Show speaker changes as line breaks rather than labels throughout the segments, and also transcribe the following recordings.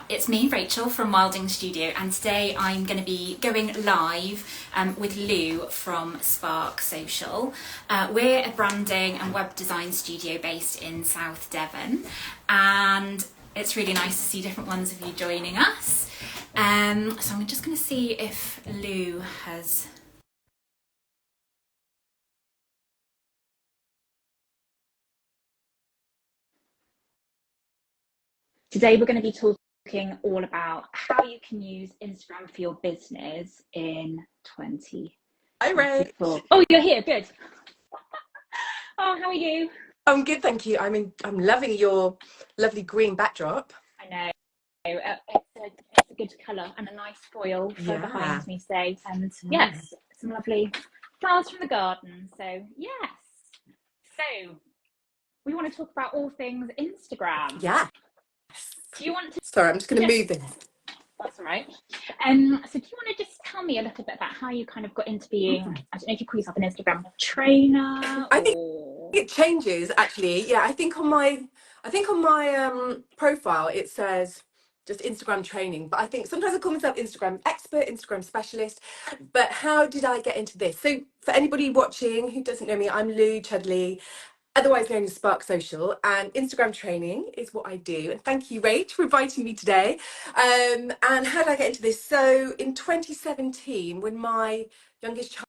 it's me, Rachel from Wilding Studio, and today I'm going to be going live with Lou from Spark Social. We're a branding and web design studio based in South Devon, and it's really nice to see different ones of you joining us. So I'm just going to see if Lou has... Today we're going to be talking all about how you can use Instagram for your business in 2024.
Hi, Ray.
Oh, you're here. Good. Oh, how are you?
I'm good, thank you. I'm loving your lovely green backdrop.
I know. It's a good colour and a nice foil for behind me today. And yes, some lovely flowers from the garden. So yes. So we want to talk about all things Instagram.
Yeah.
Do you want to...
Sorry, I'm just going to move this.
That's all right. So do you want to just tell me a little bit about how you kind of got into being, I don't know if you call yourself an Instagram trainer
I think it changes actually. Yeah, I think on my profile it says just Instagram training, but I think sometimes I call myself Instagram expert, Instagram specialist. But how did I get into this? So for anybody watching who doesn't know me, I'm Lou Chudley, otherwise known as Spark Social, and Instagram training is what I do. And thank you, Rach, for inviting me today. And how did I get into this? So in 2017, when my youngest child...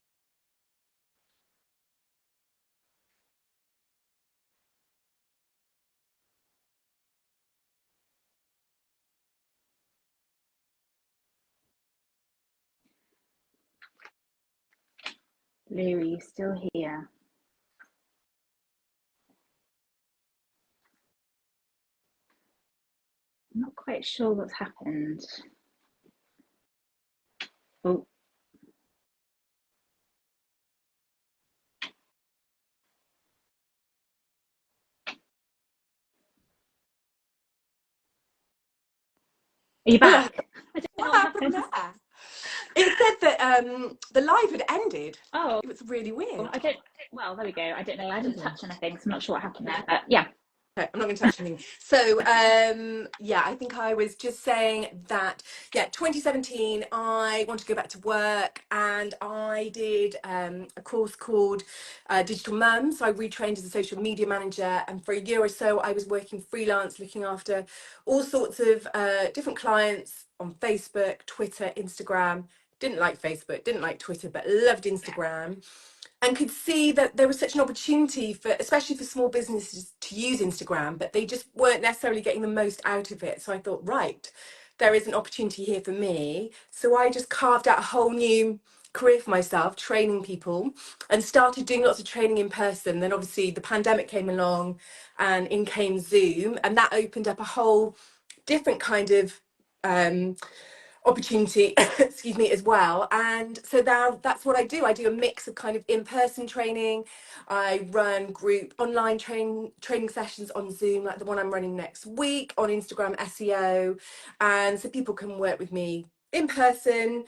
Lou, are you still here? I'm not quite sure what's happened. Oh. Are you back? I don't know
what happened there? It said that the live had ended.
Oh,
it was really weird.
Well, there we go. I don't know. I didn't touch anything, so I'm not sure what happened there. But yeah.
Okay, I'm not going to touch anything. So, yeah, I think I was just saying that, 2017, I wanted to go back to work, and I did a course called Digital Mum. So I retrained as a social media manager, and for a year or so, I was working freelance, looking after all sorts of different clients on Facebook, Twitter, Instagram. Didn't like Facebook, didn't like Twitter, but loved Instagram, and could see that there was such an opportunity for, especially for small businesses, to use Instagram, but they just weren't necessarily getting the most out of it. So I thought, right, there is an opportunity here for me. So I just carved out a whole new career for myself, training people, and started doing lots of training in person. Then obviously the pandemic came along, and in came Zoom, and that opened up a whole different kind of opportunity excuse me, as well. And so now that's what I do a mix of kind of in-person training. I run group online training sessions on Zoom, like the one I'm running next week, on Instagram SEO, and so people can work with me in person,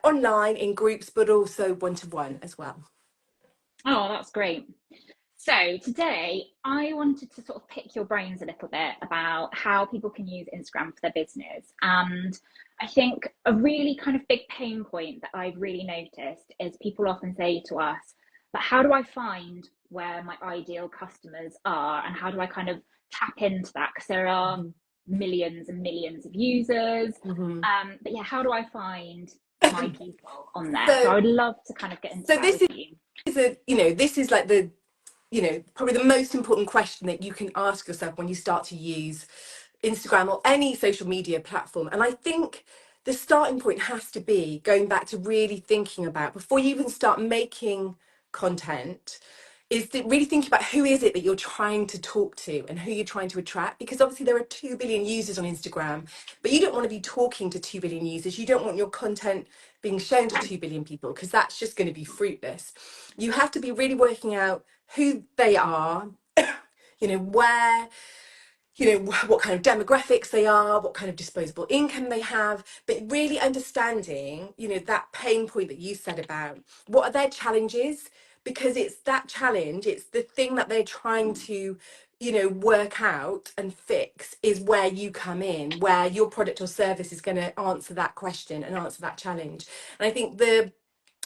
online, in groups, but also one-to-one as well.
Oh, that's great. So today I wanted to sort of pick your brains a little bit about how people can use Instagram for their business. And I think a really kind of big pain point that I've really noticed is people often say to us, but how do I find where my ideal customers are? And how do I kind of tap into that? Because there are millions and millions of users. But yeah, how do I find my people on there? So I would love to kind of get into that with you.
This is like probably the most important question that you can ask yourself when you start to use Instagram or any social media platform. And I think the starting point has to be going back to really thinking about, before you even start making content, is that really thinking about who is it that you're trying to talk to and who you're trying to attract. Because obviously there are 2 billion users on Instagram, but you don't want to be talking to 2 billion users. You don't want your content being shown to 2 billion people, because that's just going to be fruitless. You have to be really working out who they are, where, what kind of demographics they are, what kind of disposable income they have, but really understanding, that pain point that you said about what are their challenges, because it's that challenge, it's the thing that they're trying to work out and fix is where you come in, where your product or service is going to answer that question and answer that challenge. And I think the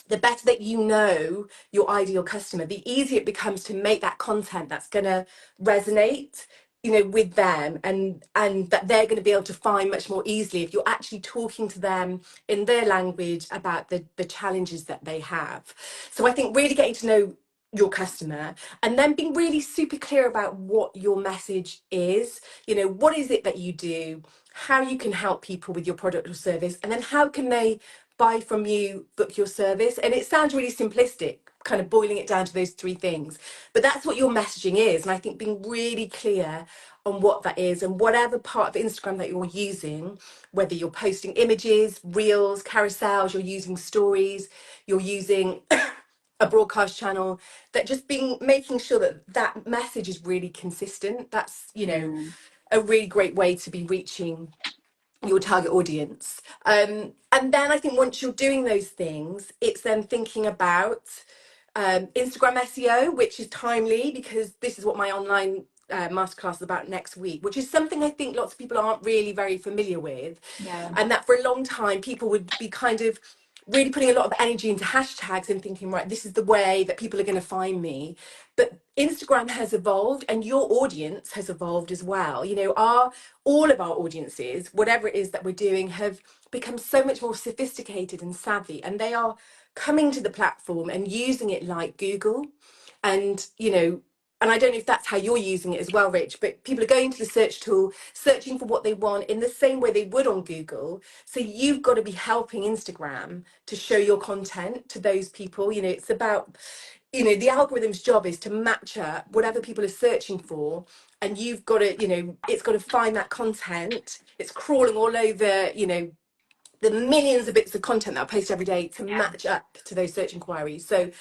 better that you know your ideal customer, the easier it becomes to make that content that's going to resonate, with them, and that they're going to be able to find much more easily if you're actually talking to them in their language about the challenges that they have. So I think really getting to know your customer, and then being really super clear about what your message is. What is it that you do, how you can help people with your product or service, and then how can they buy from you, book your service. And it sounds really simplistic, kind of boiling it down to those three things, but that's what your messaging is. And I think being really clear on what that is, and whatever part of Instagram that you're using, whether you're posting images, reels, carousels, you're using stories, you're using a broadcast channel, that just being making sure that that message is really consistent. That's
Mm,
a really great way to be reaching your target audience. And then I think once you're doing those things, it's then thinking about Instagram SEO, which is timely because this is what my online masterclass is about next week, which is something I think lots of people aren't really very familiar with.
yeah.
And that for a long time, people would be kind of really putting a lot of energy into hashtags and thinking, right, this is the way that people are going to find me. But Instagram has evolved, and your audience has evolved as well. All of our audiences, whatever it is that we're doing, have become so much more sophisticated and savvy, and they are coming to the platform and using it like Google. And and I don't know if that's how you're using it as well, Rich, but people are going to the search tool, searching for what they want in the same way they would on Google. So you've got to be helping Instagram to show your content to those people. It's about, the algorithm's job is to match up whatever people are searching for, and you've got to, it's got to find that content. It's crawling all over, the millions of bits of content that I post every day to
Yeah.
match up to those search inquiries. So,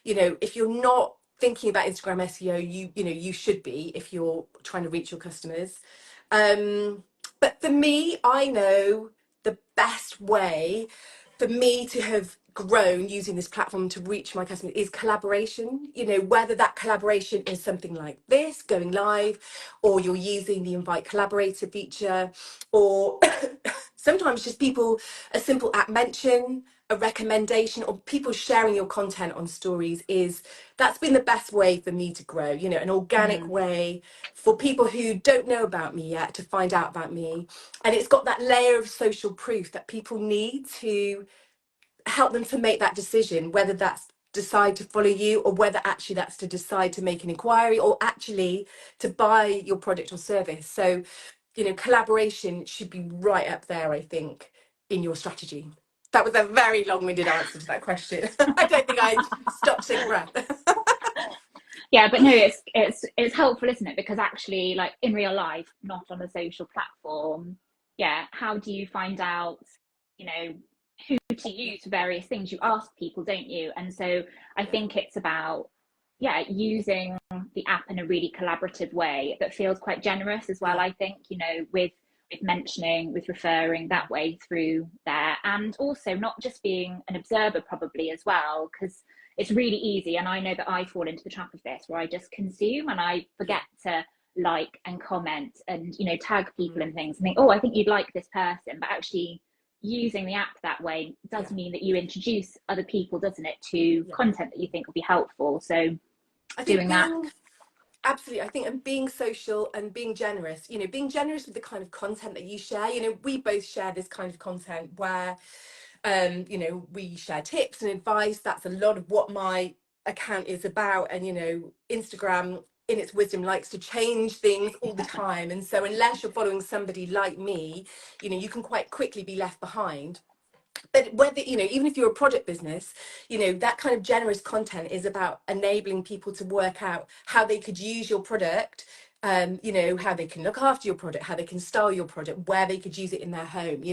if you're not thinking about Instagram SEO, you should be, if you're trying to reach your customers. But for me, I know the best way for me to have grown using this platform to reach my customers is collaboration. Whether that collaboration is something like this going live, or you're using the invite collaborator feature, or sometimes just people, a simple app mention, a recommendation, or people sharing your content on stories. That's been the best way for me to grow, an organic
Mm,
way for people who don't know about me yet to find out about me. And it's got that layer of social proof that people need to help them to make that decision, whether that's decide to follow you, or whether actually that's to decide to make an inquiry, or actually to buy your product or service. So collaboration should be right up there, I think, in your strategy. That was a very long-winded answer to that question. I don't think I stopped to take a breath.
yeah, but no, it's helpful, isn't it? Because actually, like in real life, not on a social platform, yeah, how do you find out, you know, who to use for various things? You ask people, don't you? And so I think it's about, yeah, using the app in a really collaborative way that feels quite generous as well.
Yeah,
I think, with mentioning, with referring that way through there, and also not just being an observer probably as well, because it's really easy, and I know that I fall into the trap of this where I just consume and I
yeah.
forget to like and comment and tag people
Mm,
and things and think, oh, I think you'd like this person, but actually using the app that way does
yeah,
mean that you introduce other people, doesn't it, to
yeah.
content that you think will be helpful. So
I think
doing that.
being Absolutely. I think, and being social and being generous, being generous with the kind of content that you share. We both share this kind of content where, we share tips and advice. That's a lot of what my account is about. And, Instagram, in its wisdom, likes to change things all the time. And so, unless you're following somebody like me, you can quite quickly be left behind. But whether, even if you're a product business, that kind of generous content is about enabling people to work out how they could use your product, how they can look after your product, how they can style your product, where they could use it in their home.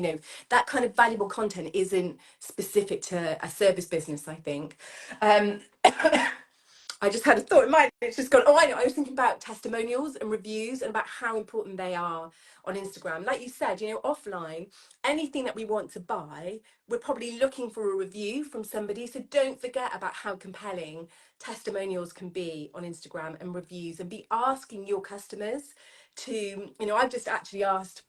That kind of valuable content isn't specific to a service business, I think. um I just had a thought in mind. It's just gone. Oh, I know. I was thinking about testimonials and reviews and about how important they are on Instagram. Like you said, offline, anything that we want to buy, we're probably looking for a review from somebody. So don't forget about how compelling testimonials can be on Instagram and reviews, and be asking your customers to, I've just actually asked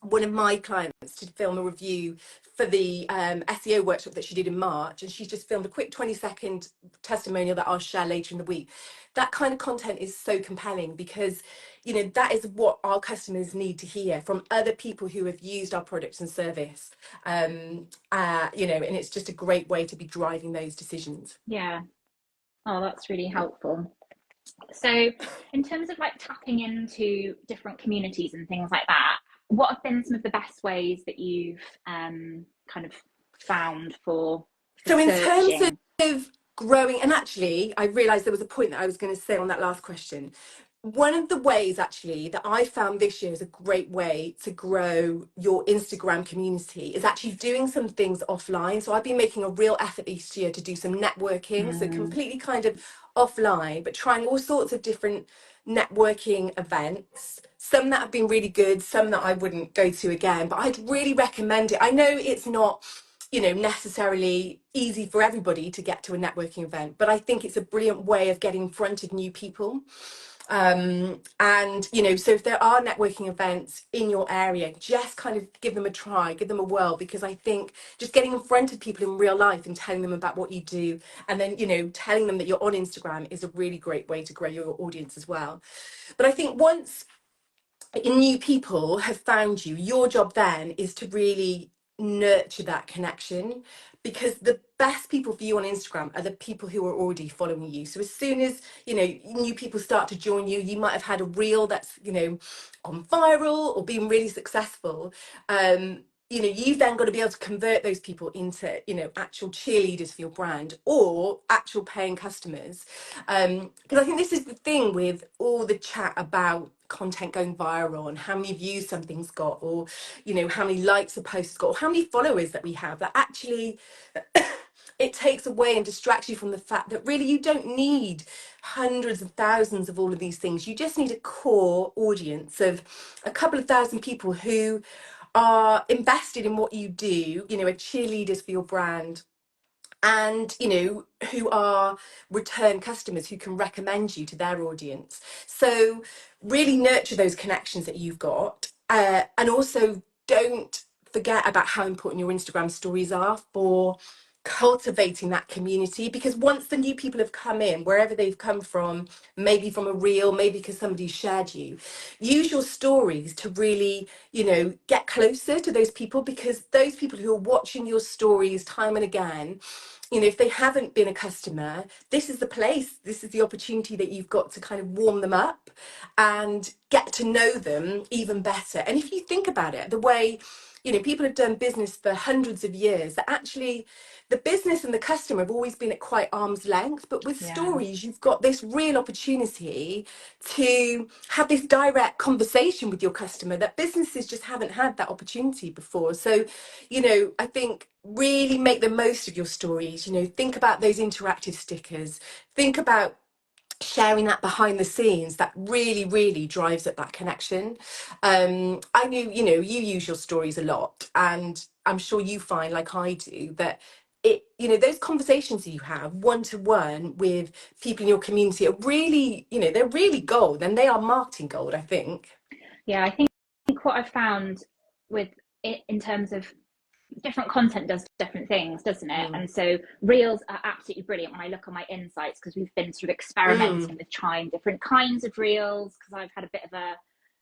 one of my clients to film a review for the SEO workshop that she did in March, and she's just filmed a quick 20-second testimonial that I'll share later in the week. That kind of content is so compelling because that is what our customers need to hear from other people who have used our products and service. And it's just a great way to be driving those decisions.
Yeah. Oh, that's really helpful. So, in terms of like tapping into different communities and things like that, what have been some of the best ways that you've kind of found for
So in terms
searching?
of growing, and actually, I realised there was a point that I was going to say on that last question. One of the ways actually that I found this year is a great way to grow your Instagram community is actually doing some things offline. So I've been making a real effort this year to do some networking, so
Mm,
completely kind of offline, but trying all sorts of different networking events. Some that have been really good, some that I wouldn't go to again, but I'd really recommend it. I know it's not necessarily easy for everybody to get to a networking event, but I think it's a brilliant way of getting in front of new people. And so if there are networking events in your area, just kind of give them a try, give them a whirl, because I think just getting in front of people in real life and telling them about what you do, and then telling them that you're on Instagram, is a really great way to grow your audience as well. But I think once new people have found you, your job then is to really nurture that connection, because the best people for you on Instagram are the people who are already following you. So as soon as new people start to join you, you might have had a reel that's gone viral or been really successful. You've then got to be able to convert those people into actual cheerleaders for your brand or actual paying customers. Because I think this is the thing with all the chat about content going viral and how many views something's got, or how many likes a post has got, or how many followers that we have, that actually it takes away and distracts you from the fact that really you don't need hundreds of thousands of all of these things. You just need a core audience of a couple of thousand people who are invested in what you do, are cheerleaders for your brand, and who are return customers who can recommend you to their audience. So really nurture those connections that you've got, and also don't forget about how important your Instagram stories are for cultivating that community. Because once the new people have come in, wherever they've come from, maybe from a reel, maybe because somebody shared you, use your stories to really get closer to those people, because those people who are watching your stories time and again, if they haven't been a customer, this is the place, this is the opportunity that you've got to kind of warm them up and get to know them even better. And if you think about it, the way people have done business for hundreds of years, that actually the business and the customer have always been at quite arm's length. But with
yeah.
stories, you've got this real opportunity to have this direct conversation with your customer that businesses just haven't had that opportunity before. So I think really make the most of your stories. Think about those interactive stickers, think about sharing that behind the scenes. That really really drives up that connection. I knew you use your stories a lot, and I'm sure you find, like I do, that those conversations you have one to one with people in your community are really, they're really gold, and they are marketing gold, I think.
Yeah, I think what I've found with it in terms of different content does different things, doesn't it?
Mm.
And so reels are absolutely brilliant when I look on my insights, because we've been sort of
Mm.
experimenting with trying different kinds of reels, because I've had a bit of a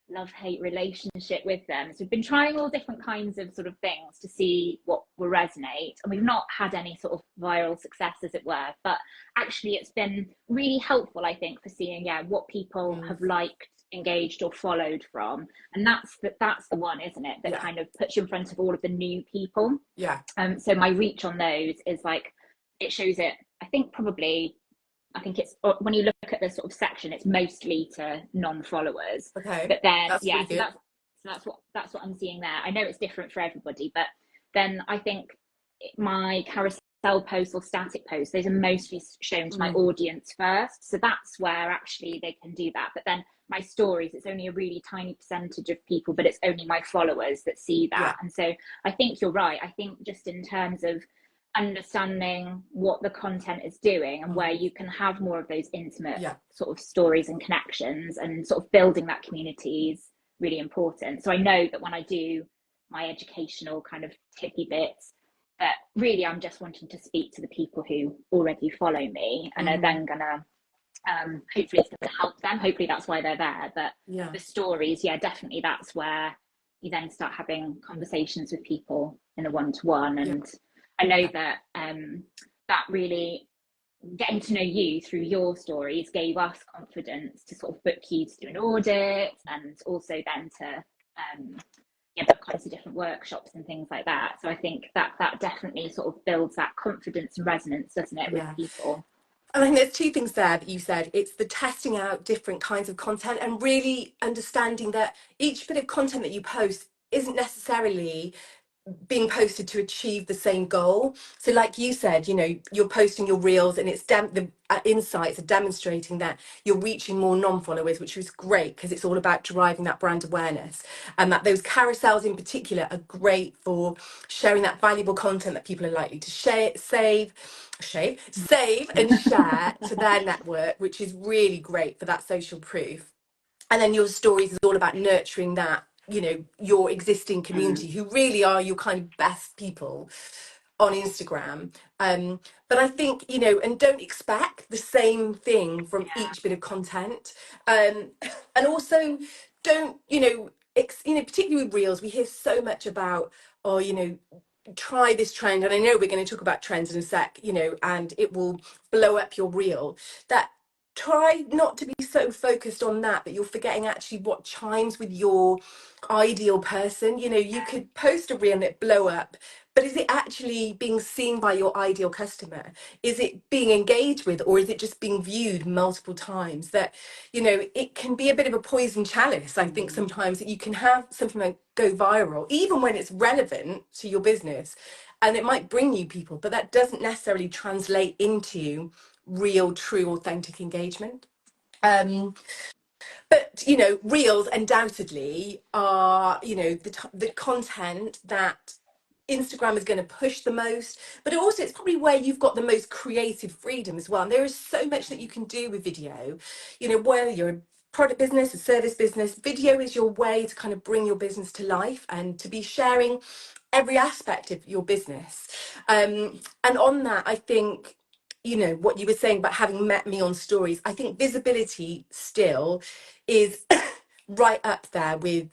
love-hate relationship with them. So we've been trying all different kinds of sort of things to see what will resonate. And we've not had any sort of viral success, as it were. But actually it's been really helpful, I think, for seeing, yeah, what people
Mm.
have liked, engaged or followed from. And that's the one, isn't it, that
Yeah,
kind of puts you in front of all of the new people.
yeah.
So my reach on those is like, it shows it, I think it's, when you look at the sort of section, it's mostly to non-followers.
Okay,
But then
that's
yeah,
really
so
good.
that's what I'm seeing there. I know it's different for everybody, but then I think my sell posts or static posts, those are mostly shown to my
Mm,
audience first. So that's where actually they can do that. But then my stories, it's only a really tiny percentage of people, but it's only my followers that see
yeah.
that. And so I think you're right. I think just in terms of understanding what the content is doing and where
Mm,
you can have more of those intimate
yeah.
sort of stories and connections and sort of building that community is really important. So I know that when I do my educational kind of tippy bits, that really I'm just wanting to speak to the people who already follow me and are
Hmm.
then gonna hopefully it's going to help them. Hopefully that's why they're there. But
Yeah.
the stories, yeah, definitely that's where you then start having conversations with people in a one-to-one.
Yeah.
And I know that that really getting to know you through your stories gave us confidence to sort of book you to do an audit and also then to yeah, book lots of different workshops and things like that. So I think that that definitely sort of builds that confidence and resonance, doesn't it, with
Yeah.
people?
I think there's two things there that you said. It's the testing out different kinds of content and really understanding that each bit of content that you post isn't necessarily being posted to achieve the same goal. So like you said, you're posting your reels and it's the insights are demonstrating that you're reaching more non-followers, which is great because it's all about driving that brand awareness, and that those carousels in particular are great for sharing that valuable content that people are likely to save and share to their network, which is really great for that social proof. And then your stories is all about nurturing that, your existing
Mm,
community who really are your kind of best people on Instagram. But I think, and don't expect the same thing from
yeah,
each bit of content. um, and also don't, particularly with reels, we hear so much about, oh, try this trend, and I know we're going to talk about trends in a sec, and it will blow up your reel. That try not to be so focused on that you're forgetting actually what chimes with your ideal person. You
yeah,
could post a reel and it blow up, but is it actually being seen by your ideal customer? Is it being engaged with, or is it just being viewed multiple times? That, it can be a bit of a poison chalice. I think
mm,
sometimes that you can have something like go viral even when it's relevant to your business, and it might bring you people, but that doesn't necessarily translate into real, true, authentic engagement. Um, but reels undoubtedly are, the content that Instagram is going to push the most, but also it's probably where you've got the most creative freedom as well. And there is so much that you can do with video. Whether you're a product business, a service business, video is your way to kind of bring your business to life and to be sharing every aspect of your business. And on that, I think, what you were saying about having met me on stories, I think visibility still is right up there with,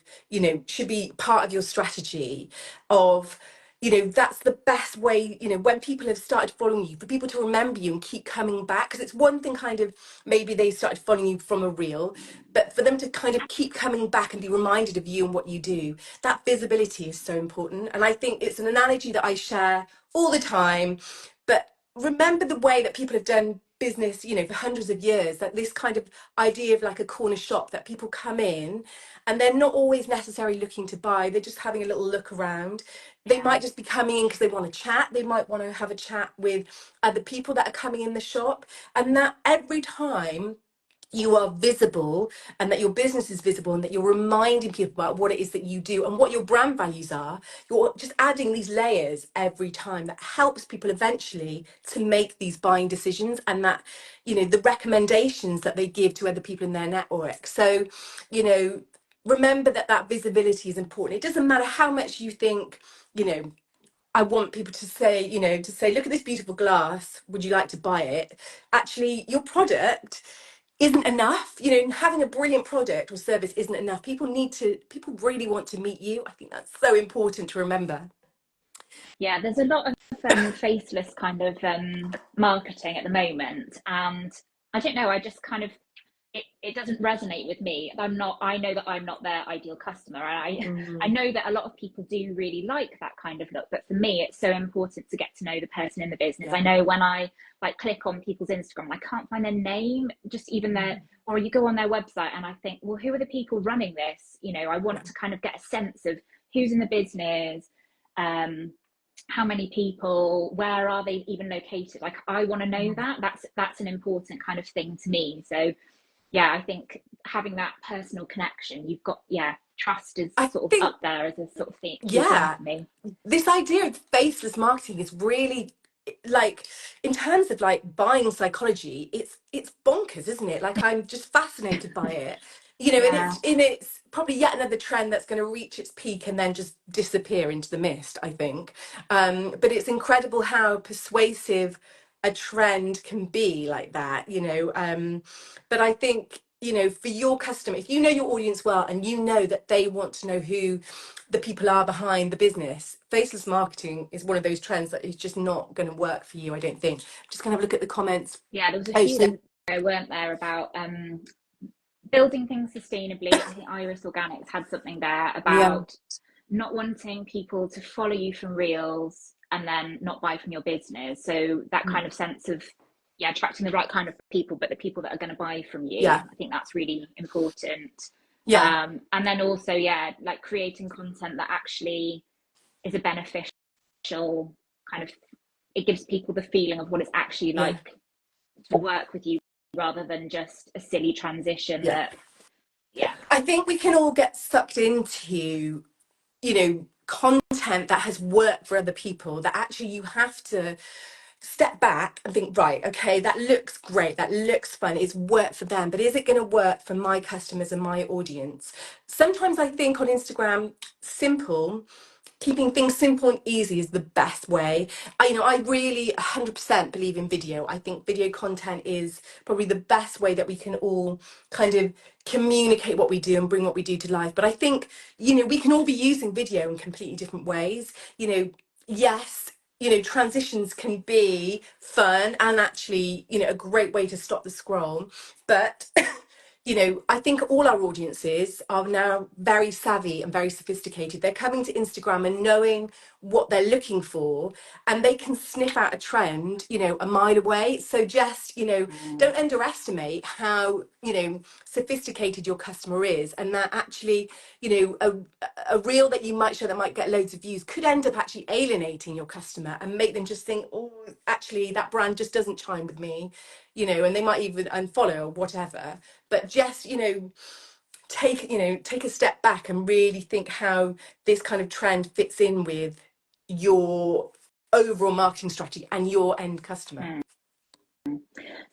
should be part of your strategy of, that's the best way, when people have started following you, for people to remember you and keep coming back. Because it's one thing kind of maybe they started following you from a reel, but for them to kind of keep coming back and be reminded of you and what you do, that visibility is so important. And I think it's an analogy that I share all the time. But remember the way that people have done business, for hundreds of years, that this kind of idea of like a corner shop, that people come in and they're not always necessarily looking to buy, they're just having a little look around. They
yeah,
might just be coming in because they want to chat, they might want to have a chat with other people that are coming in the shop. And that every time you are visible, and that your business is visible, and that you're reminding people about what it is that you do and what your brand values are, you're just adding these layers every time that helps people eventually to make these buying decisions, and that, the recommendations that they give to other people in their network. So, you know remember that that visibility is important. It doesn't matter how much you think, you know I want people to say, look at this beautiful glass, would you like to buy it? Actually, your product isn't enough. Having a brilliant product or service isn't enough. People really want to meet you. I think that's so important to remember.
yeah. There's a lot of faceless kind of marketing at the moment, and I don't know. I just kind of it doesn't resonate with me. I know that I'm not their ideal customer. I
Mm,
know that a lot of people do really like that kind of look, but for me it's so important to get to know the person in the business. I
yeah.
know when I like click on people's Instagram, I can't find their name, just even their,
Mm,
or you go on their website and I think, well, who are the people running this? I
yeah.
want to kind of get a sense of who's in the business. um how many people, where are they even located? Like, I want to know that. That's an important kind of thing to me. So yeah, I think having that personal connection, you've got, yeah, trust is
I
sort of
think,
up there as a sort of key thing
yeah,
for me.
this idea of faceless marketing is really, like, in terms of like buying psychology, it's bonkers, isn't it? Like, I'm just fascinated by it, you know. And
Yeah,
it's probably yet another trend that's going to reach its peak and then just disappear into the mist, I think. But it's incredible how persuasive a trend can be like that, you know. But I think, you know, for your customer, if you know your audience well and you know that they want to know who the people are behind the business, faceless marketing is one of those trends that is just not going to work for you, I don't think. Just going to have a look at the comments.
yeah. There was a
Oh,
few
so
there, weren't there, about building things sustainably. I think Iris Organics had something there
yeah.
about not wanting people to follow you from reels and then not buy from your business. So that kind of sense of, yeah, attracting the right kind of people, but the people that are going to buy from you.
Yeah.
I think that's really important.
Yeah.
And then also, yeah, like creating content that actually is a beneficial kind of, it gives people the feeling of what it's actually
Yeah.
like to work with you rather than just a silly transition
Yeah.
that, yeah.
I think we can all get sucked into, you know, content that has worked for other people, that actually you have to step back and think, right, okay, that looks great, that looks fun, it's worked for them, but is it going to work for my customers and my audience? Sometimes I think on Instagram, simple, keeping things simple and easy is the best way. I really 100% believe in video. I think video content is probably the best way that we can all kind of communicate what we do and bring what we do to life. But I think, we can all be using video in completely different ways. Yes, transitions can be fun and actually, a great way to stop the scroll. But I think all our audiences are now very savvy and very sophisticated. They're coming to Instagram and knowing what they're looking for, and they can sniff out a trend, a mile away. So just,
Mm.
don't underestimate how, sophisticated your customer is, and that actually, a reel that you might show that might get loads of views could end up actually alienating your customer and make them just think, oh, actually, that brand just doesn't chime with me, and they might even unfollow or whatever. But just, take a step back and really think how this kind of trend fits in with your overall marketing strategy and your end customer.
Mm.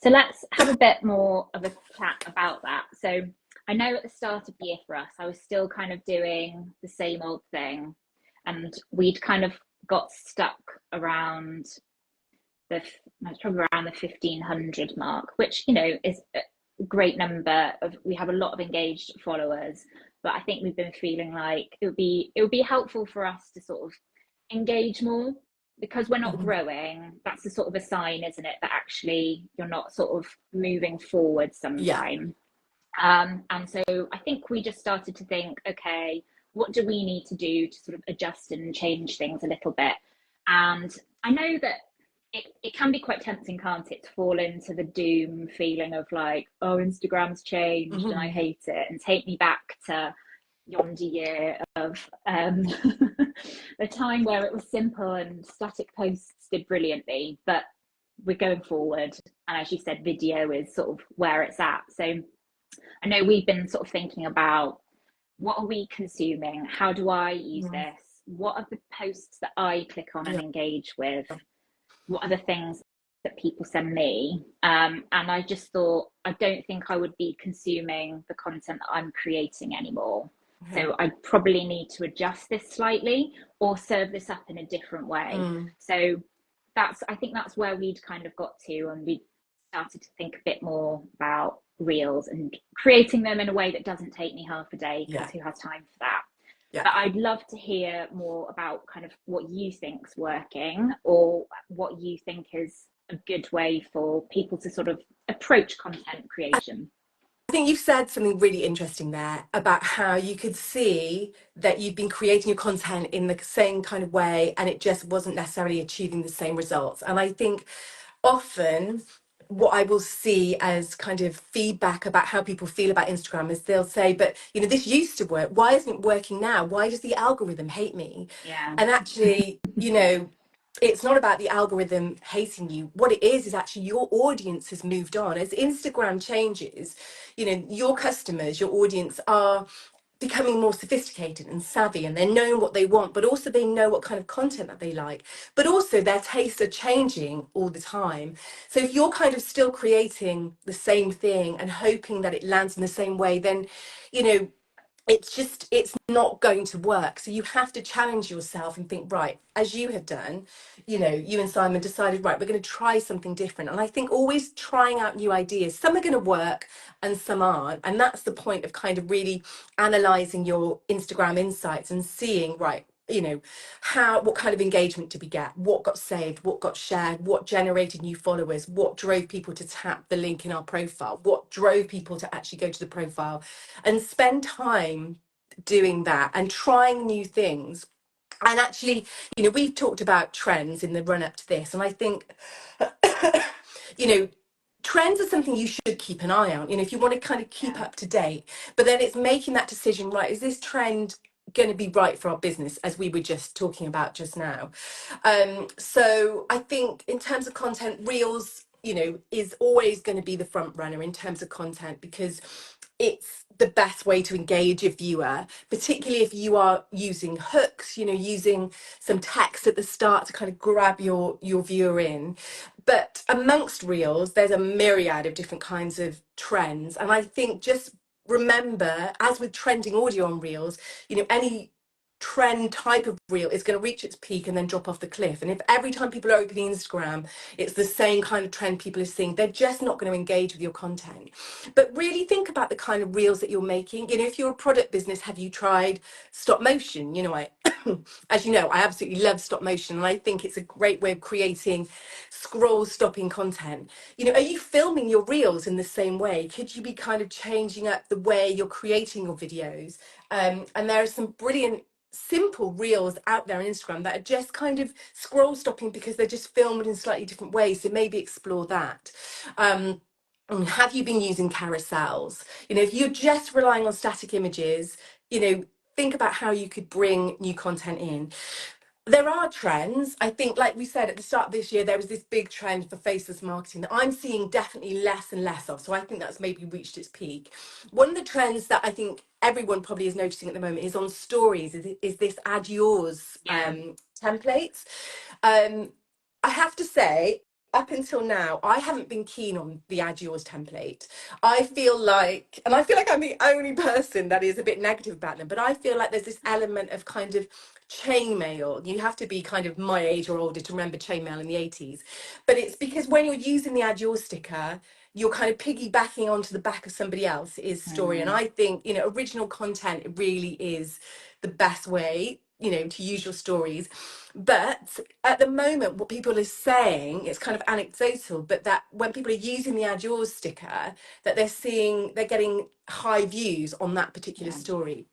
So let's have a bit more of a chat about that. So I know at the start of the year for us, I was still kind of doing the same old thing, and we'd kind of got stuck around the, it's probably around the 1500 mark, which, is a great number of, we have a lot of engaged followers, but I think we've been feeling like it would be helpful for us to sort of engage more, because we're not
Mhm.
growing. That's a sort of a sign, isn't it, that actually you're not sort of moving forward
Yeah.
sometime. And so I think we just started to think, okay, what do we need to do to sort of adjust and change things a little bit? And I know that it can be quite tempting, can't it, to fall into the doom feeling of like, oh, Instagram's changed and I
Mhm.
hate it, and take me back to yonder year of the time where it was simple and static posts did brilliantly. But we're going forward, and as you said, video is sort of where it's at. So I know we've been sort of thinking about, what are we consuming? How do I use
Mhm.
this? What are the posts that I click on and
Yeah.
engage with? What are the things that people send me? And I just thought, I don't think I would be consuming the content that I'm creating anymore.
Okay.
So I probably need to adjust this slightly or serve this up in a different way.
Mm.
So I think that's where we'd kind of got to, and we started to think a bit more about reels and creating them in a way that doesn't take me half a day, because
Yeah.
who has time for that?
Yeah.
But I'd love to hear more about kind of what you think's working, or what you think is a good way for people to sort of approach content creation.
I think you've said something really interesting there about how you could see that you've been creating your content in the same kind of way and it just wasn't necessarily achieving the same results. And I think often what I will see as kind of feedback about how people feel about Instagram is they'll say, but this used to work. Why isn't it working now? Why does the algorithm hate me?
Yeah.
And actually, it's not about the algorithm hating you. What it is actually your audience has moved on. As Instagram changes, you know, your customers, your audience are becoming more sophisticated and savvy, and they're knowing what they want, but also they know what kind of content that they like, but also their tastes are changing all the time. So if you're kind of still creating the same thing and hoping that it lands in the same way, then, you know, it's not going to work. So you have to challenge yourself and think, right, as you have done, you know, you and Simon decided, right, we're going to try something different. And I think always trying out new ideas, some are going to work and some aren't, and that's the point of kind of really analyzing your Instagram insights and seeing, right, you know, how, what kind of engagement did we get, what got saved, what got shared, what generated new followers, what drove people to tap the link in our profile, what drove people to actually go to the profile, and spend time doing that and trying new things. And actually, you know, we've talked about trends in the run up to this, and I think you know, trends are something you should keep an eye on, you know, if you want to kind of keep
Yeah.
up to date. But then it's making that decision, right, is this trend going to be right for our business, as we were just talking about just now. So I think in terms of content, reels, you know, is always going to be the front runner in terms of content, because it's the best way to engage a viewer, particularly if you are using hooks, you know, using some text at the start to kind of grab your viewer in. But amongst reels, there's a myriad of different kinds of trends. And I think just remember, as with trending audio on reels, you know, any trend type of reel is going to reach its peak and then drop off the cliff. And if every time people are opening Instagram, it's the same kind of trend people are seeing, they're just not going to engage with your content. But really think about the kind of reels that you're making. You know, if you're a product business, have you tried stop motion? You know, I as you know, I absolutely love stop motion, and I think it's a great way of creating scroll stopping content. You know, are you filming your reels in the same way? Could you be kind of changing up the way you're creating your videos? And there are some brilliant simple reels out there on Instagram that are just kind of scroll stopping because they're just filmed in slightly different ways. So maybe explore that. Have you been using carousels? You know, if you're just relying on static images, you know, think about how you could bring new content in. There are trends. I think, like we said at the start of this year, there was this big trend for faceless marketing that I'm seeing definitely less and less of. So I think that's maybe reached its peak. One of the trends that I think everyone probably is noticing at the moment is on stories, is this add yours
Yeah.
templates. Um, I have to say, up until now, I haven't been keen on the add yours template. I feel like, and I feel like I'm the only person that is a bit negative about them, but I feel like there's this element of kind of chainmail. You have to be kind of my age or older to remember chainmail in the 80s. But it's because when you're using the add yours sticker, you're kind of piggybacking onto the back of somebody else's story. And
Mm,
I think, you know, original content really is the best way, you know, to use your stories. But at the moment, what people are saying, it's kind of anecdotal, but that when people are using the add yours sticker, that they're getting high views on that particular
yeah.
story.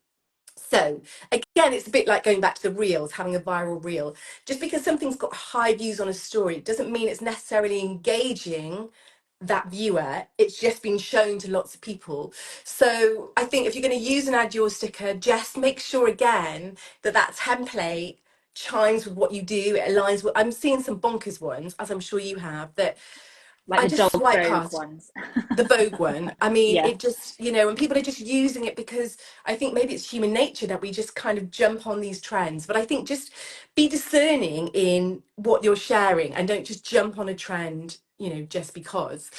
So again, it's a bit like going back to the reels, having a viral reel. Just because something's got high views on a story doesn't mean it's necessarily engaging that viewer. It's just been shown to lots of people. So I think if you're going to use an add your sticker, just make sure again that that template chimes with what you do. It aligns with, I'm seeing some bonkers ones, as I'm sure you have, that
Like
I
the
just
dog
swipe
Vogue
past.
ones.
The Vogue one. I mean,
Yeah.
it just, you know, and people are just using it because I think maybe it's human nature that we just kind of jump on these trends. But I think just be discerning in what you're sharing and don't just jump on a trend, you know, just because.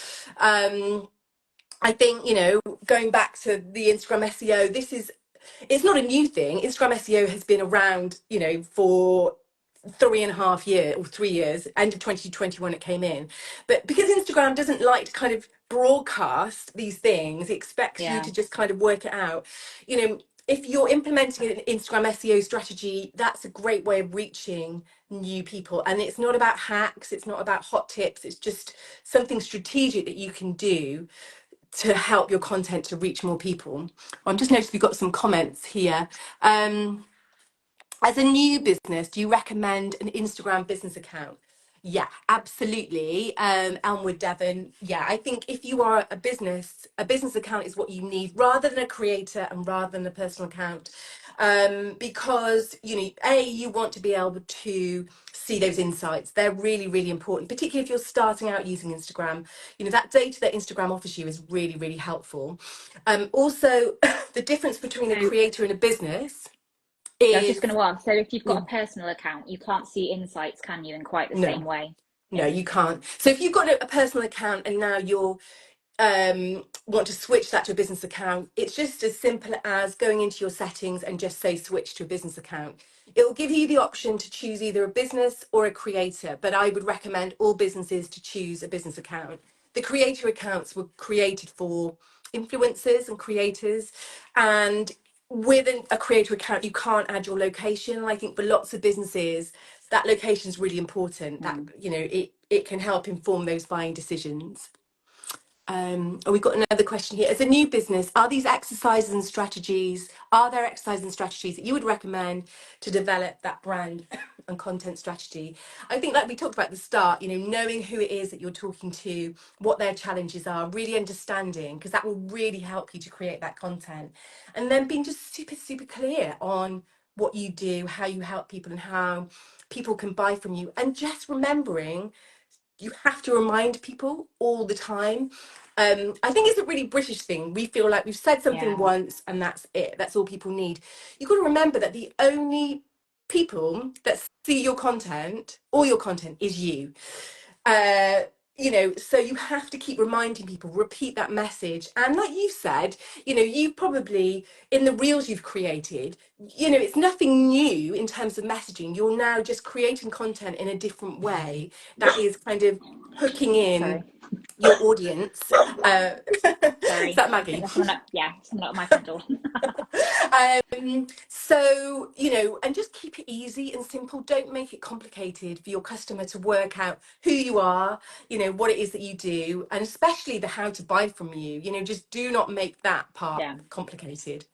I think, you know, going back to the Instagram SEO, it's not a new thing. Instagram SEO has been around, you know, for 3.5 years or 3 years. End of 2021 it came in, but because Instagram doesn't like to kind of broadcast these things, it expects you
Yeah.
to just kind of work it out. You know, if you're implementing an Instagram SEO strategy, that's a great way of reaching new people. And it's not about hacks, it's not about hot tips, it's just something strategic that you can do to help your content to reach more people. Well, I'm just noticed we've got some comments here. As a new business, do you recommend an Instagram business account? Yeah, absolutely. Elmwood Devon. Yeah, I think if you are a business account is what you need rather than a creator and rather than a personal account. Because, you know, A, you want to be able to see those insights. They're really, really important, particularly if you're starting out using Instagram. That data that Instagram offers you is really, really helpful. Also, the difference between a
So
creator and a business
I was just
is,
going to ask, so if you've got
yeah,
a personal account, you can't see insights, can you, in quite the
no,
same way?
no,
Yes.
you can't. So if you've got a personal account and now you're want to switch that to a business account, it's just as simple as going into your settings and just say switch to a business account. It will give you the option to choose either a business or a creator, but I would recommend all businesses to choose a business account. The creator accounts were created for influencers and creators, and with a creator account you can't add your location. And I think for lots of businesses that location is really important, that
Mm.
it can help inform those buying decisions. We've got another question here. As a new business, are there exercises and strategies that you would recommend to develop that brand and content strategy? I think, like we talked about at the start, knowing who it is that you're talking to, what their challenges are, really understanding, because that will really help you to create that content. And then being just super, super clear on what you do, how you help people, and how people can buy from you. And just remembering you have to remind people all the time. I think it's a really British thing. We feel like we've said something
Yeah.
once and that's it. That's all people need. You've got to remember that the only people that see your content, all your content, is you. uh so you have to keep reminding people, repeat that message. And like you said, you probably, in the reels you've created, it's nothing new in terms of messaging. You're now just creating content in a different way that is kind of hooking
Sorry.
in your audience. Is
Sorry.
that
I think
Maggie?
there's someone at, yeah, someone at my front door.
So, and just keep it easy and simple. Don't make it complicated for your customer to work out who you are, what it is that you do, and especially the how to buy from you. Just do not make that part
Yeah.
complicated.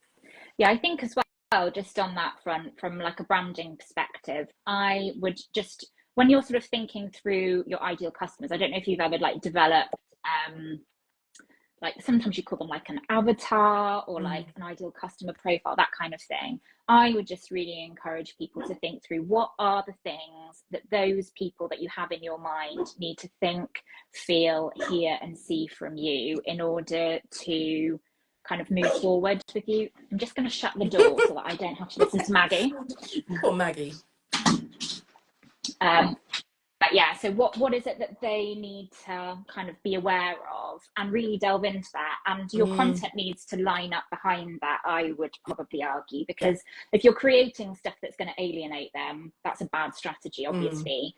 Yeah, I think as well, just on that front, from like a branding perspective, I would just, when you're sort of thinking through your ideal customers, I don't know if you've ever like developed like sometimes you call them like an avatar or like
Mm.
an ideal customer profile, that kind of thing. I would just really encourage people to think through what are the things that those people that you have in your mind need to think, feel, hear, and see from you in order to kind of move forward with you. I'm just going to shut the door so that I don't have to listen to Maggie.
Poor Maggie.
Um, but yeah, so what is it that they need to kind of be aware of and really delve into that, and your
Mm.
content needs to line up behind that, I would probably argue,
Yeah.
because if you're creating stuff that's going to alienate them, that's a bad strategy,
Mm.
obviously.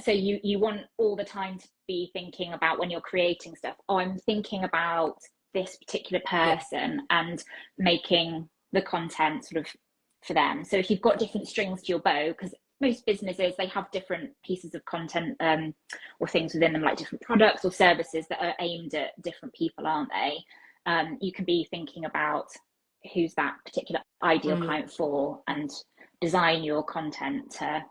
So you want all the time to be thinking about, when you're creating stuff, oh, I'm thinking about this particular
Yeah.
person and making the content sort of for them. So if you've got different strings to your bow, because most businesses, they have different pieces of content, or things within them, like different products or services that are aimed at different people, aren't they? You can be thinking about who's that particular ideal
Mm.
client for, and design your content to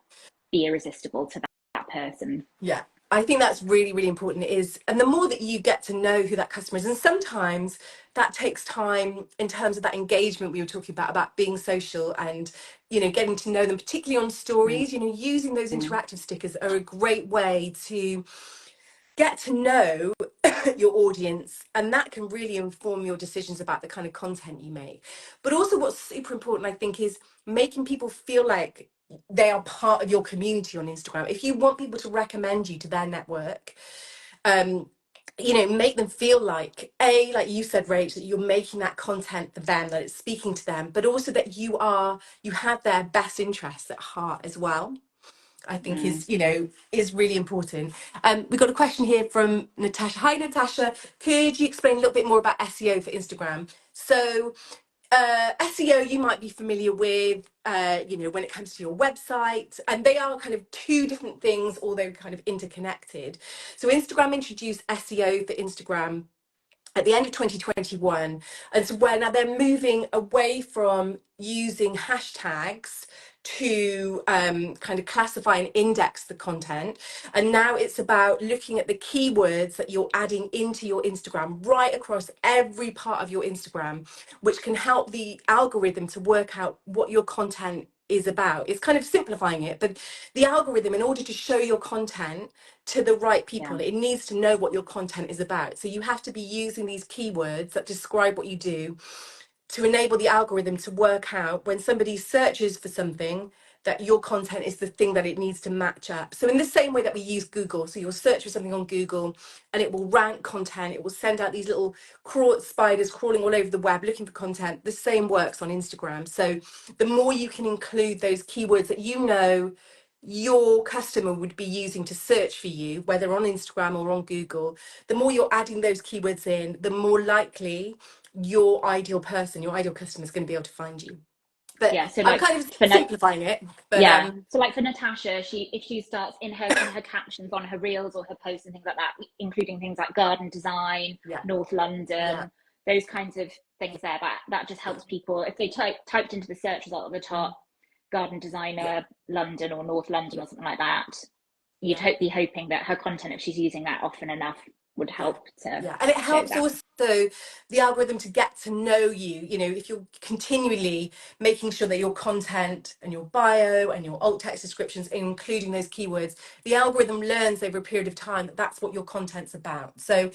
be irresistible to that person.
Yeah, I think that's really, really important. It is, and the more that you get to know who that customer is, and sometimes that takes time in terms of that engagement we were talking about being social and getting to know them, particularly on
Mm.
stories. Using those interactive stickers are a great way to get to know your audience, and that can really inform your decisions about the kind of content you make. But also what's super important, I think, is making people feel like they are part of your community on Instagram. If you want people to recommend you to their network, um make them feel like, like you said, Rach, that you're making that content for them, that it's speaking to them, but also that you have their best interests at heart as well. I think
Mm.
is really important. We've got a question here from Natasha. Hi, Natasha. Could you explain a little bit more about SEO for Instagram? So, SEO, you might be familiar with, when it comes to your website, and they are kind of two different things, although kind of interconnected. So, Instagram introduced SEO for Instagram at the end of 2021, and so where now they're moving away from using hashtags to kind of classify and index the content, and now it's about looking at the keywords that you're adding into your Instagram right across every part of your Instagram, which can help the algorithm to work out what your content is about. It's kind of simplifying it, but the algorithm, in order to show your content to the right
Yeah.
people, it needs to know what your content is about. So you have to be using these keywords that describe what you do to enable the algorithm to work out when somebody searches for something, that your content is the thing that it needs to match up. So in the same way that we use Google, so you'll search for something on Google and it will rank content, it will send out these little spiders crawling all over the web looking for content. The same works on Instagram. So the more you can include those keywords that you know your customer would be using to search for you, whether on Instagram or on Google, the more you're adding those keywords in, the more likely your ideal person, your ideal customer is going to be able to find you. But
Yeah. So
I'm
like
kind of
for
simplifying it. But
yeah. So like for Natasha, she if she starts in her captions on her reels or her posts and things like that, including things like garden design,
yeah,
North
yeah,
London, those kinds of things there, that just
yeah,
helps people if they typed into the search result at the
mm,
top, garden
yeah,
designer London or North London
yeah,
or something like that, you'd
yeah.
be hoping that her content, if she's using that often enough, would
Yeah,
help to
yeah, and it
show
helps
that.
also the algorithm to get to know you. You know, if you're continually making sure that your content and your bio and your alt text descriptions, including those keywords, the algorithm learns over a period of time that that's what your content's about. So,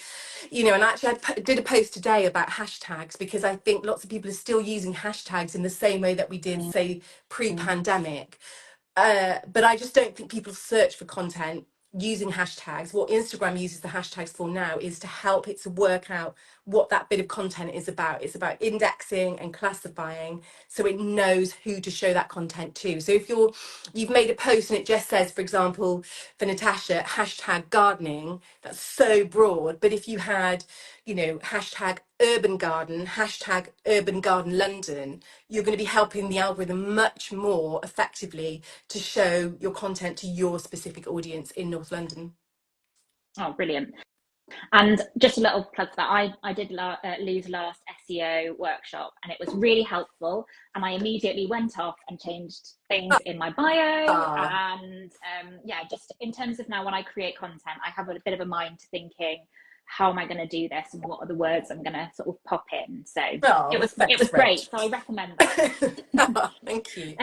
you know, and actually, did a post today about hashtags because I think lots of people are still using hashtags in the same way that we did, say,
Mm.
pre-pandemic. But I just don't think people search for content using hashtags. What Instagram uses the hashtags for now is to help it to work out what that bit of content is about. It's about indexing and classifying so it knows who to show that content to. So if you've made a post and it just says, for example, for Natasha, hashtag gardening, that's so broad. But if you had, you know, hashtag urban garden London, you're going to be helping the algorithm much more effectively to show your content to your specific audience in North London.
Oh, brilliant. And just a little plug for that. I did lose last SEO workshop and it was really helpful. And I immediately went off and changed things in my bio.
Ah,
And yeah, just in terms of now when I create content, I have a bit of a mind to thinking, how am I going to do this and what are the words I'm going to sort of pop in? So
oh,
it
thanks,
was
Reg.
great. So I recommend that.
Thank you.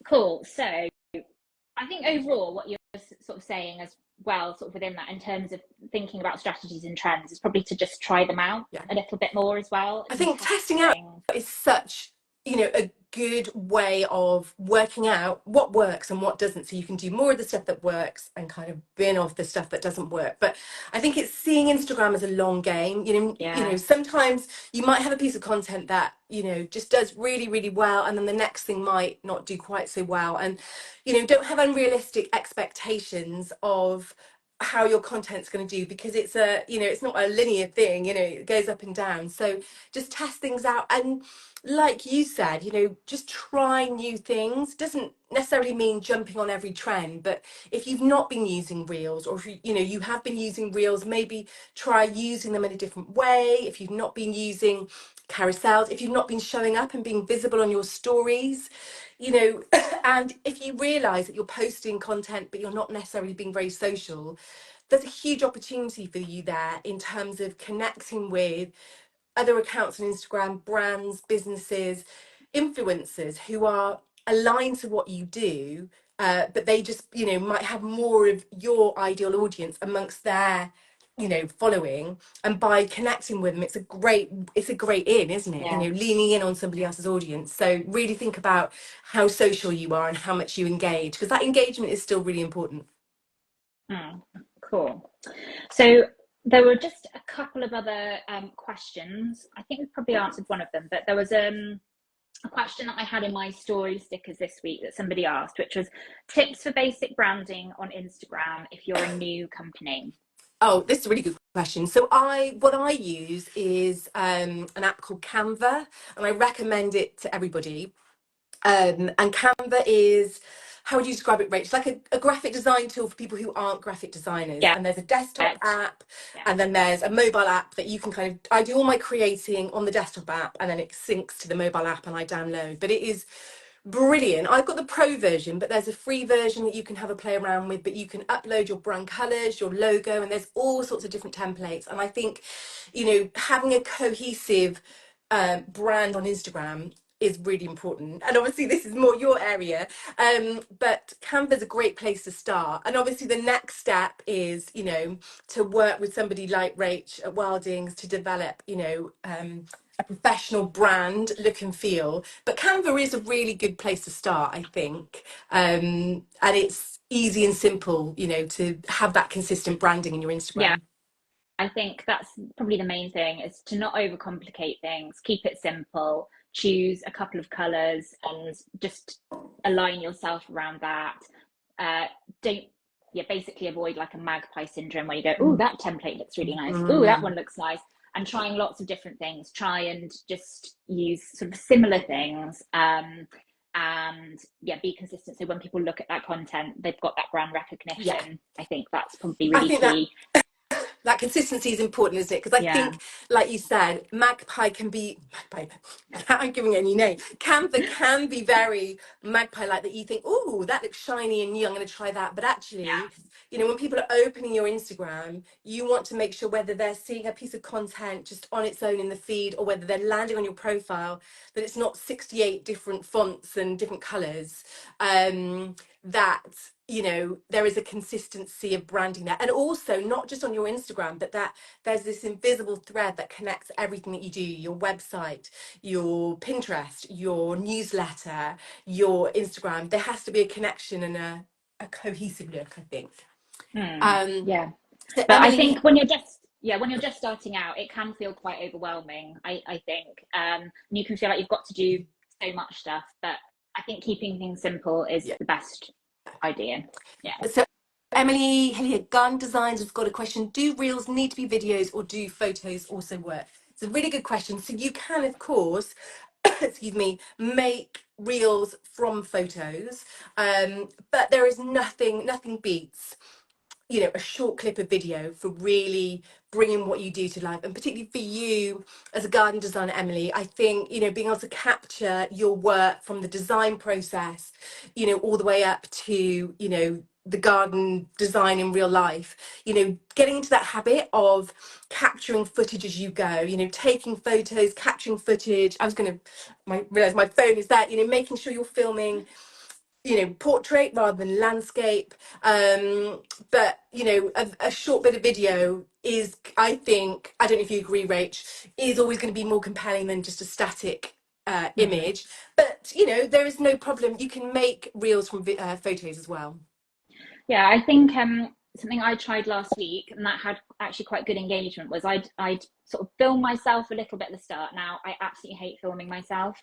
Cool. So I think overall, what you're sort of saying as well, sort of within that, in terms of thinking about strategies and trends, is probably to just try them out
Yeah.
a little bit more as well
I
and
think
test
testing out
things.
is such, you know, a good way of working out what works and what doesn't, so you can do more of the stuff that works and kind of bin off the stuff that doesn't work. But I think it's seeing Instagram as a long game. You know,
Yeah.
sometimes you might have a piece of content that, you know, just does really, really well, and then the next thing might not do quite so well. And, you know, don't have unrealistic expectations of how your content's going to do, because it's a, you know, it's not a linear thing, you know, it goes up and down. So just test things out, and like you said, you know, just try new things. Doesn't necessarily mean jumping on every trend, but if you've not been using reels, or if you know, you have been using reels, maybe try using them in a different way. If you've not been using carousels, if you've not been showing up and being visible on your stories, you know, and if you realize that you're posting content but you're not necessarily being very social, there's a huge opportunity for you there in terms of connecting with other accounts on Instagram, brands, businesses, influencers who are aligned to what you do, but they just, you know, might have more of your ideal audience amongst their, you know, following. And by connecting with them, it's a great in, isn't it? You
Yeah.
know, leaning in on somebody else's audience. So really think about how social you are and how much you engage, because that engagement is still really important.
Mm, cool. So there were just a couple of other questions. I think we've probably answered one of them, but there was a question that I had in my story stickers this week that somebody asked, which was tips for basic branding on Instagram if you're a new company.
Oh, this is a really good question. So what I use is an app called Canva, and I recommend it to everybody. And Canva is, how would you describe it, Rach? It's like a graphic design tool for people who aren't graphic designers.
Yeah.
And there's a desktop app,
Yeah.
and then there's a mobile app that you can kind of, I do all my creating on the desktop app, and then it syncs to the mobile app and I download. But it is brilliant. I've got the pro version, but there's a free version that you can have a play around with, but you can upload your brand colors, your logo, and there's all sorts of different templates. And I think, you know, having a cohesive brand on Instagram is really important. And obviously this is more your area, but Canva's a great place to start. And obviously the next step is, you know, to work with somebody like Rach at Wildings to develop, you know, a professional brand look and feel. But Canva is a really good place to start, I think. And it's easy and simple, you know, to have that consistent branding in your
Yeah,
Instagram.
I think that's probably the main thing is to not overcomplicate things, keep it simple, choose a couple of colors and just align yourself around that. Uh, don't, yeah, basically avoid like a magpie syndrome where you go, oh, that template looks really nice. Oh, that
Mm.
one looks nice. And trying lots of different things. Try and just use sort of similar things. And yeah, be consistent. So when people look at that content, they've got that brand
Yeah,
recognition. I think that's probably
I
really
think that
key.
that consistency is important, isn't it? Because I
Yeah.
think, like you said, magpie can be magpie. I'm giving it any name. Canva can be very magpie-like that. You think, oh, that looks shiny and new. I'm going to try that. But actually, you know, when people are opening your Instagram, you want to make sure whether they're seeing a piece of content just on its own in the feed or whether they're landing on your profile, that it's not 68 different fonts and different colors. That, you know, there is a consistency of branding there, and also not just on your Instagram, but that there's this invisible thread that connects everything that you do, your website, your Pinterest, your newsletter, your Instagram. There has to be a connection and a cohesive look, I think.
Hmm.
um
Yeah.
so
But I think
Emily,
when you're just yeah, when you're just starting out, it can feel quite overwhelming, I think. And you can feel like you've got to do so much stuff, but I think keeping things simple is
yeah.
the best idea. Yeah.
So Emily Hilliard, Garden Designs, has got a question. Do reels need to be videos or do photos also work? It's a really good question. So you can, of course, excuse me, make reels from photos, but there is nothing beats, you know, a short clip of video for really bringing what you do to life. And particularly for you as a garden designer, Emily, I think, you know, being able to capture your work from the design process, you know, all the way up to, you know, the garden design in real life, you know, getting into that habit of capturing footage as you go, you know, taking photos, capturing footage. I was going to realize my phone is there, you know, making sure you're filming, you know, portrait rather than landscape. But you know, a short bit of video is, I think, I don't know if you agree, Rach, is always going to be more compelling than just a static
Hmm.
image. But you know, there is no problem, you can make reels from photos as well.
Yeah, I think something I tried last week and that had actually quite good engagement was I'd sort of film myself a little bit at the start. Now I absolutely hate filming myself.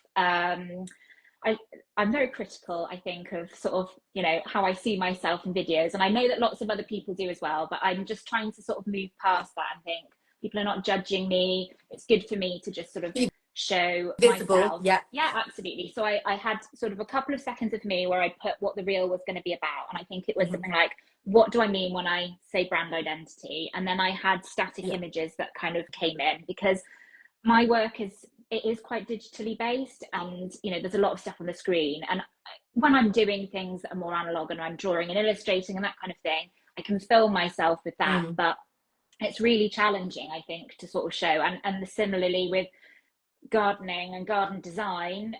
I I'm very critical, I think, of sort of, you know, how I see myself in videos. And I know that lots of other people do as well, but I'm just trying to sort of move past that and think people are not judging me. It's good for me to just sort of
Be
show
visible,
myself.
yeah.
Yeah, absolutely. So I had sort of a couple of seconds of me where I put what the reel was going to be about. And I think it was
Mhm.
something like, what do I mean when I say brand identity? And then I had static
Yeah,
images that kind of came in because my work is it is quite digitally based and you know there's a lot of stuff on the screen and when I'm doing things that are more analog and I'm drawing and illustrating and that kind of thing I can film myself with that
mm,
but it's really challenging I think to sort of show and similarly with gardening and garden design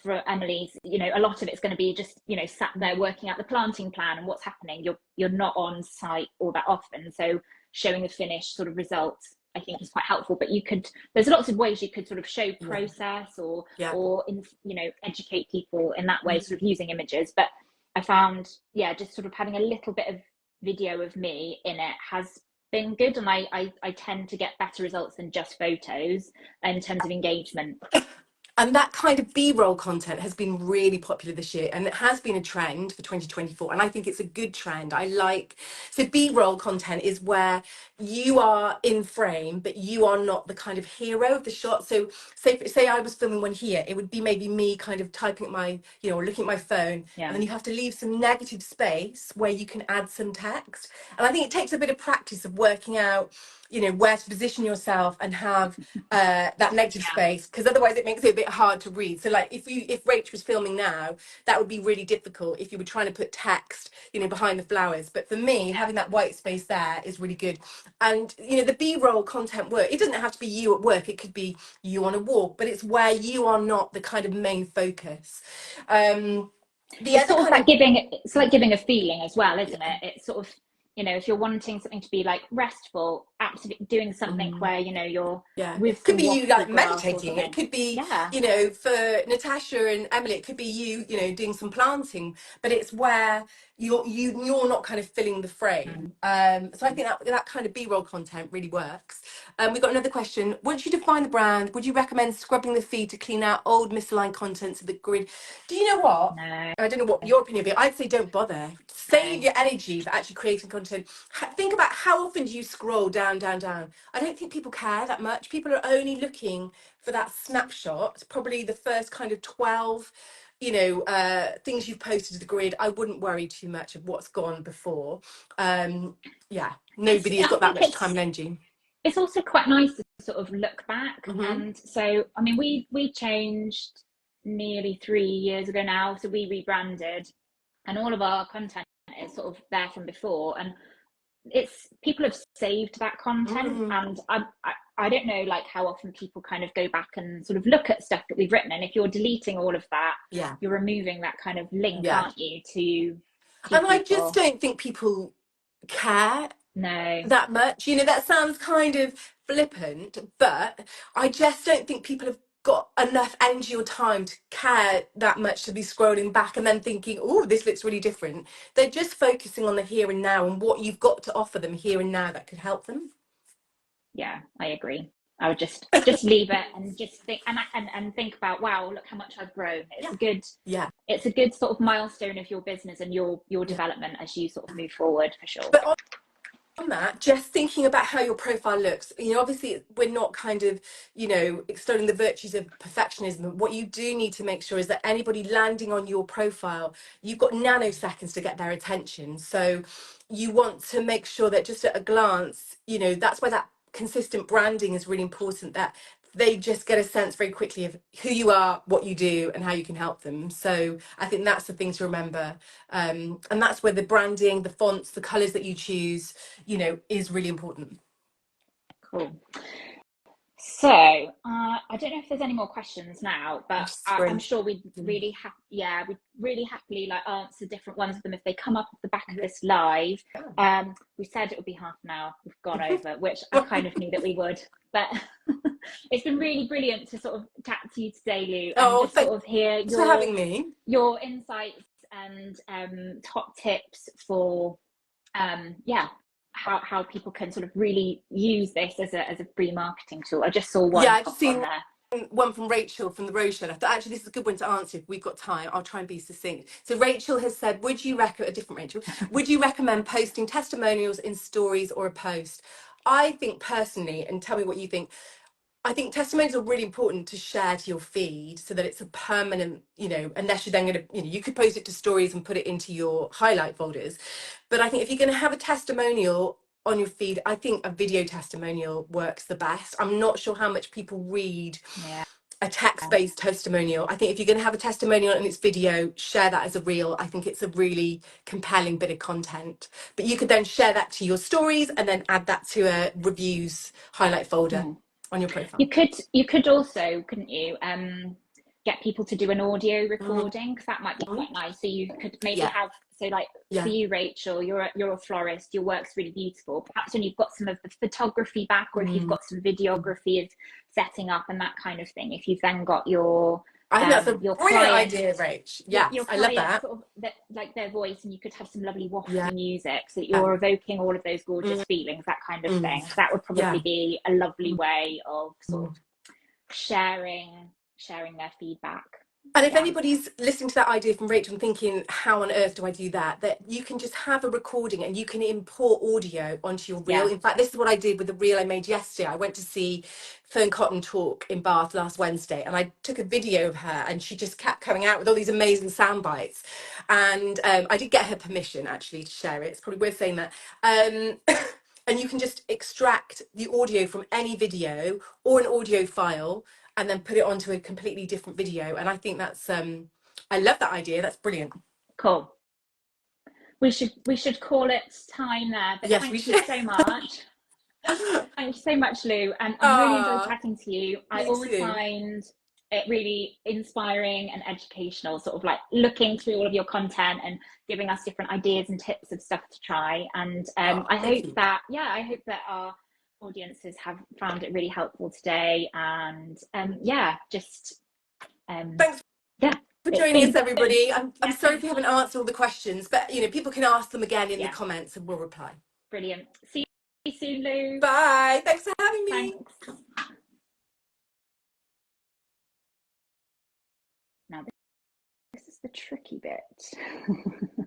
for Emily's, you know, a lot of it's going to be just, you know, sat there working out the planting plan and what's happening. You're not on site all that often, so showing the finished sort of results, I think, is quite helpful. But you could, there's lots of ways you could sort of show
yeah,
process
yeah.
or in, you know, educate people in that way, sort of using images. But I found, yeah, just sort of having a little bit of video of me in it has been good, and I tend to get better results than just photos in terms of engagement.
And that kind of B-roll content has been really popular this year, and it has been a trend for 2024. And I think it's a good trend. I like, so B-roll content is where you are in frame, but you are not the kind of hero of the shot. So say I was filming one here, it would be maybe me kind of typing at my, you know, or looking at my phone, and
Yeah.
then you have to leave some negative space where you can add some text. And I think it takes a bit of practice of working out where to position yourself and have that negative
Yeah.
space, because otherwise it makes it a bit hard to read. So like if Rach was filming now, that would be really difficult if you were trying to put text, behind the flowers. But for me, having that white space there is really good. And the B-roll content work, it doesn't have to be you at work, it could be you on a walk, but it's where you are not the kind of main focus. The
It's
other
sort of
kind
like
of
giving, it's like giving a feeling as well, isn't
yeah.
it? It's sort of, if you're wanting something to be like restful, absolutely doing something
Mhm.
where, you're
Yeah,
with
it could
some
be you
waterful
like
grass or
meditating. It
something.
could be,
Yeah.
for Natasha and Emily, it could be you, doing some planting. But it's where you're not kind of filling the
Mm.
frame. So I think that kind of B-roll content really works. We've got another question. Once you define the brand, would you recommend scrubbing the feed to clean out old misaligned content so the grid? Do you know what?
No,
I don't know what your opinion would be. I'd say don't bother. Save
no.
your energy for actually creating content. Think about how often do you scroll down, down, down. I don't think people care that much. People are only looking for that snapshot, probably the first kind of 12, things you've posted to the grid. I wouldn't worry too much of what's gone before. Yeah, nobody has
I
got that
think
much time and energy.
it's also quite nice to sort of look back.
Hmm.
And so, I mean, we changed nearly 3 years ago now. So we rebranded, and all of our content is sort of there from before. And it's people have saved that content,
Hmm.
and I don't know like how often people kind of go back and sort of look at stuff that we've written. And if you're deleting all of that,
Yeah,
you're removing that kind of link,
yeah.
aren't you, to
And I just
people?
don't think people care
No,
that much. That sounds kind of flippant, but I just don't think people have got enough energy or time to care that much to be scrolling back and then thinking, oh, this looks really different. They're just focusing on the here and now and what you've got to offer them here and now that could help them.
yeah, I agree. I would just leave it and just think and think about, wow, look how much I've grown. It's
Yeah,
a good
yeah,
it's a good sort of milestone of your business and your
yeah.
development as you sort of move forward, for sure.
But on that, just thinking about how your profile looks, obviously we're not kind of, extolling the virtues of perfectionism. What you do need to make sure is that anybody landing on your profile, you've got nanoseconds to get their attention. So you want to make sure that just at a glance, that's why that consistent branding is really important, that they just get a sense very quickly of who you are, what you do, and how you can help them. So I think that's the thing to remember. And that's where the branding, the fonts, the colors that you choose, is really important.
Cool. So, I don't know if there's any more questions now,
I'm
but
just
I'm
scrolling.
sure we'd really happily like answer different ones of them if they come up off the back of this live. We said it would be half an hour. We've gone over, which I kind of knew that we would, but it's been really brilliant to sort of chat to you today, Lou, and
Oh,
just sort
thanks
of hear
for having me.
your insights and top tips for yeah, how people can sort of really use this as a free marketing tool. I just saw
Yeah,
one
I've
pop
just
on
seen
there.
one from Rachel from the Rose Show. I thought actually this is a good one to answer if we've got time. I'll try and be succinct. So Rachel has said, would you recommend a different Rachel? Would you recommend posting testimonials in stories or a post? I think personally, and tell me what you think. I think testimonials are really important to share to your feed so that it's a permanent, unless you're then going to, you could post it to stories and put it into your highlight folders. But I think if you're going to have a testimonial on your feed, I think a video testimonial works the best. I'm not sure how much people read
Yeah.
a text-based testimonial. I think if you're going to have a testimonial and it's video, share that as a reel. I think it's a really compelling bit of content. But you could then share that to your stories and then add that to a reviews highlight folder
Mm.
on your profile.
You could also, couldn't you, get people to do an audio
Mhm.
recording, because that might be quite nice. So you could maybe
Yeah,
have, so like for
yeah.
you, Rachel, you're a florist, your work's really beautiful. Perhaps when you've got some of the photography back, or if you've
Mm.
got some videography of setting up and that kind of thing, if you've then got your
I think that's a
your
brilliant
client
idea, Rach.
your
Yes, I love
client
that.
sort of like their voice, and you could have some lovely
Yeah,
wafty music so that
yeah,
you're evoking all of those gorgeous
mm,
feelings, that kind of
mm,
thing. That would probably
yeah.
be a lovely
Mm,
way of sort of
mm.
sharing their feedback.
And if
Yeah,
anybody's listening to that idea from Rachel and thinking, how on earth do I do that? That you can just have a recording and you can import audio onto your reel.
yeah.
In fact, this is what I did with the reel I made yesterday. I went to see Fern Cotton talk in Bath last Wednesday and I took a video of her and she just kept coming out with all these amazing sound bites. And I did get her permission actually to share it. It's probably worth saying that. and you can just extract the audio from any video or an audio file and then put it onto a completely different video. And I think that's I love that idea. That's brilliant.
Cool. We should call it time there, but
Yes, we
thank you
should.
so much. Thank you so much, Lou. And really enjoyed
Ah,
chatting to you. I
me
always
too.
find it really inspiring and educational, sort of like looking through all of your content and giving us different ideas and tips of stuff to try. And
Ah,
I
thank
hope
you.
that, yeah, I hope that our audiences have found it really helpful today. And yeah, just, um,
Thanks
yeah,
for
it's
joining
been
us,
good.
everybody. I'm
Yeah,
sorry if
thanks,
we haven't
Mike.
answered all the questions, but people can ask them again in the
Yeah,
comments and we'll reply.
brilliant. See you soon, Lou.
Bye. Thanks for having me.
Thanks. Now, this is the tricky bit.